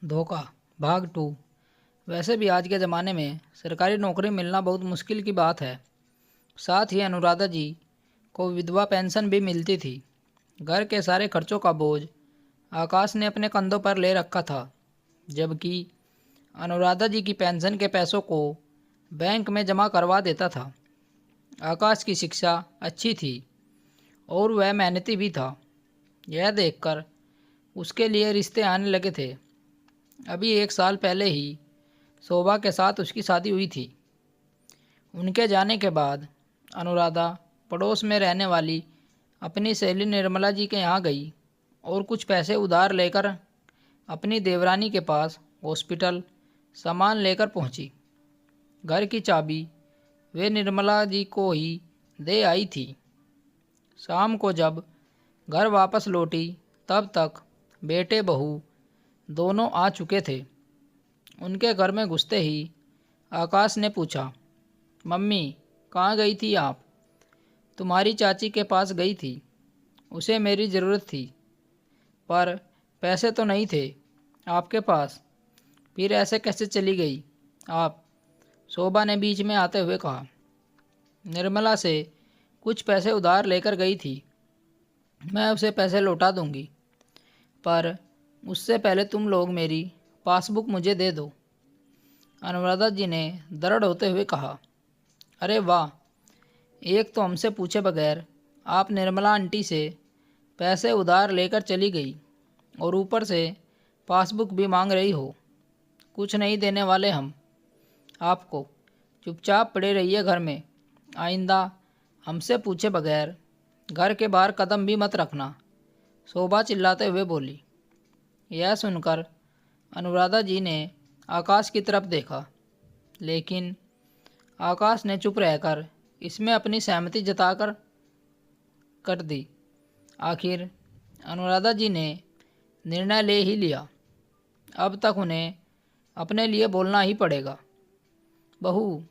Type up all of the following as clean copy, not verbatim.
धोखा भाग 2। वैसे भी आज के ज़माने में सरकारी नौकरी मिलना बहुत मुश्किल की बात है। साथ ही अनुराधा जी को विधवा पेंशन भी मिलती थी। घर के सारे खर्चों का बोझ आकाश ने अपने कंधों पर ले रखा था, जबकि अनुराधा जी की पेंशन के पैसों को बैंक में जमा करवा देता था। आकाश की शिक्षा अच्छी थी और वह मेहनती भी था। यह देखकर उसके लिए रिश्ते आने लगे थे। अभी 1 साल पहले ही शोभा के साथ उसकी शादी हुई थी। उनके जाने के बाद अनुराधा पड़ोस में रहने वाली अपनी सहेली निर्मला जी के यहाँ गई और कुछ पैसे उधार लेकर अपनी देवरानी के पास हॉस्पिटल सामान लेकर पहुंची। घर की चाबी वे निर्मला जी को ही दे आई थी। शाम को जब घर वापस लौटी तब तक बेटे बहू दोनों आ चुके थे। उनके घर में घुसते ही आकाश ने पूछा, मम्मी कहाँ गई थी आप? तुम्हारी चाची के पास गई थी, उसे मेरी ज़रूरत थी, पर पैसे तो नहीं थे आपके पास। फिर ऐसे कैसे चली गई आप? शोभा ने बीच में आते हुए कहा। निर्मला से कुछ पैसे उधार लेकर गई थी, मैं उसे पैसे लौटा दूंगी, पर उससे पहले तुम लोग मेरी पासबुक मुझे दे दो। अनुराधा जी ने दृढ़ होते हुए कहा। अरे वाह, एक तो हमसे पूछे बगैर आप निर्मला आंटी से पैसे उधार लेकर चली गई और ऊपर से पासबुक भी मांग रही हो। कुछ नहीं देने वाले हम आपको, चुपचाप पड़े रहिए घर में। आइंदा हमसे पूछे बगैर घर के बाहर कदम भी मत रखना, शोभा चिल्लाते हुए बोली। यह सुनकर अनुराधा जी ने आकाश की तरफ देखा, लेकिन आकाश ने चुप रहकर इसमें अपनी सहमति जताकर कर दी। आखिर अनुराधा जी ने निर्णय ले ही लिया। अब तक उन्हें अपने लिए बोलना ही पड़ेगा। बहू,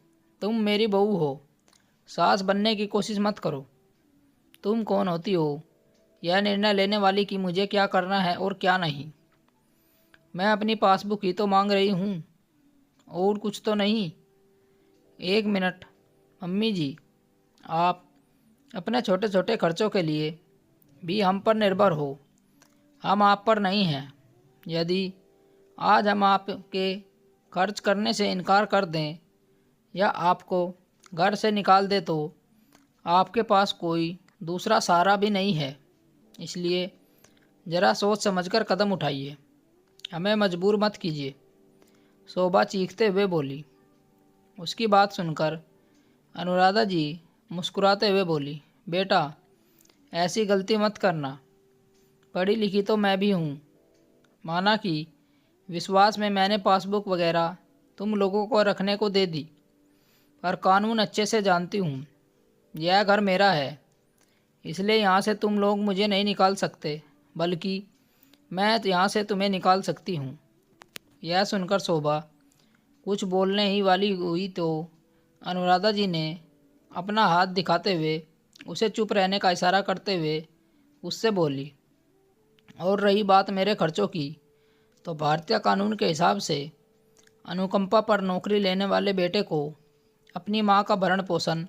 तुम मेरी बहू हो, सास बनने की कोशिश मत करो। तुम कौन होती हो यह निर्णय लेने वाली कि मुझे क्या करना है और क्या नहीं? मैं अपनी पासबुक ही तो मांग रही हूँ, और कुछ तो नहीं। 1 मिनट मम्मी जी, आप अपने छोटे छोटे खर्चों के लिए भी हम पर निर्भर हो, हम आप पर नहीं हैं। यदि आज हम आपके खर्च करने से इनकार कर दें या आपको घर से निकाल दे तो आपके पास कोई दूसरा सहारा भी नहीं है। इसलिए ज़रा सोच समझकर कदम उठाइए, हमें मजबूर मत कीजिए, शोभा चीखते हुए बोली। उसकी बात सुनकर अनुराधा जी मुस्कुराते हुए बोली, बेटा ऐसी गलती मत करना, पढ़ी लिखी तो मैं भी हूँ। माना कि विश्वास में मैंने पासबुक वगैरह तुम लोगों को रखने को दे दी, पर कानून अच्छे से जानती हूँ। यह घर मेरा है, इसलिए यहाँ से तुम लोग मुझे नहीं निकाल सकते, बल्कि मैं यहाँ से तुम्हें निकाल सकती हूँ। यह सुनकर शोभा कुछ बोलने ही वाली हुई तो अनुराधा जी ने अपना हाथ दिखाते हुए उसे चुप रहने का इशारा करते हुए उससे बोली, और रही बात मेरे खर्चों की, तो भारतीय कानून के हिसाब से अनुकंपा पर नौकरी लेने वाले बेटे को अपनी मां का भरण पोषण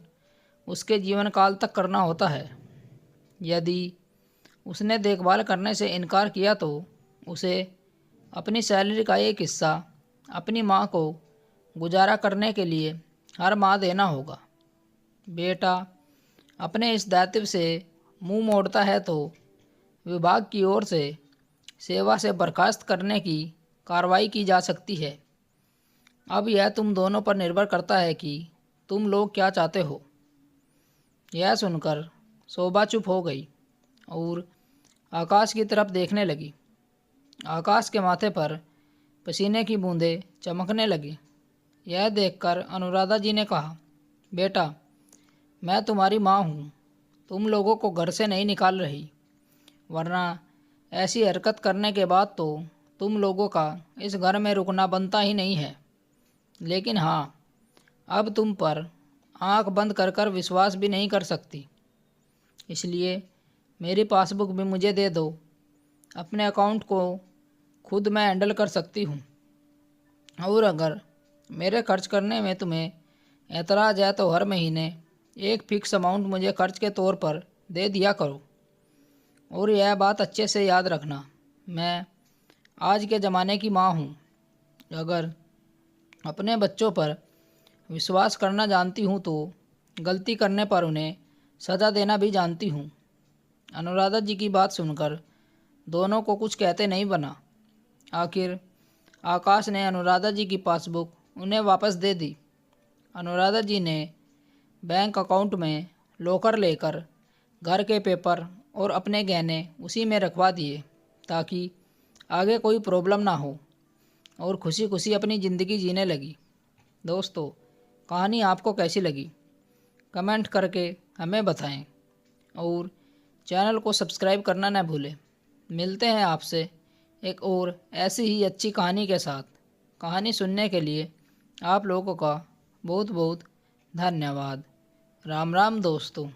उसके जीवन काल तक करना होता है। यदि उसने देखभाल करने से इनकार किया तो उसे अपनी सैलरी का एक हिस्सा अपनी मां को गुजारा करने के लिए हर माह देना होगा। बेटा अपने इस दायित्व से मुंह मोड़ता है तो विभाग की ओर से सेवा से बर्खास्त करने की कार्रवाई की जा सकती है। अब यह तुम दोनों पर निर्भर करता है कि तुम लोग क्या चाहते हो। यह सुनकर शोभा चुप हो गई और आकाश की तरफ देखने लगी। आकाश के माथे पर पसीने की बूंदें चमकने लगी। यह देखकर अनुराधा जी ने कहा, बेटा मैं तुम्हारी माँ हूँ, तुम लोगों को घर से नहीं निकाल रही, वरना ऐसी हरकत करने के बाद तो तुम लोगों का इस घर में रुकना बनता ही नहीं है। लेकिन हाँ, अब तुम पर आंख बंद कर कर विश्वास भी नहीं कर सकती, इसलिए मेरी पासबुक भी मुझे दे दो। अपने अकाउंट को खुद मैं हैंडल कर सकती हूँ। और अगर मेरे खर्च करने में तुम्हें एतराज़ है तो हर महीने एक फ़िक्स अमाउंट मुझे खर्च के तौर पर दे दिया करो। और यह बात अच्छे से याद रखना, मैं आज के ज़माने की माँ हूँ। अगर अपने बच्चों पर विश्वास करना जानती हूँ तो गलती करने पर उन्हें सज़ा देना भी जानती हूँ। अनुराधा जी की बात सुनकर दोनों को कुछ कहते नहीं बना। आखिर आकाश ने अनुराधा जी की पासबुक उन्हें वापस दे दी। अनुराधा जी ने बैंक अकाउंट में लॉकर लेकर घर के पेपर और अपने गहने उसी में रखवा दिए ताकि आगे कोई प्रॉब्लम ना हो, और खुशी खुशी अपनी ज़िंदगी जीने लगी। दोस्तों, कहानी आपको कैसी लगी कमेंट करके हमें बताएं, और चैनल को सब्सक्राइब करना न भूलें। मिलते हैं आपसे एक और ऐसी ही अच्छी कहानी के साथ। कहानी सुनने के लिए आप लोगों का बहुत बहुत धन्यवाद। राम राम दोस्तों।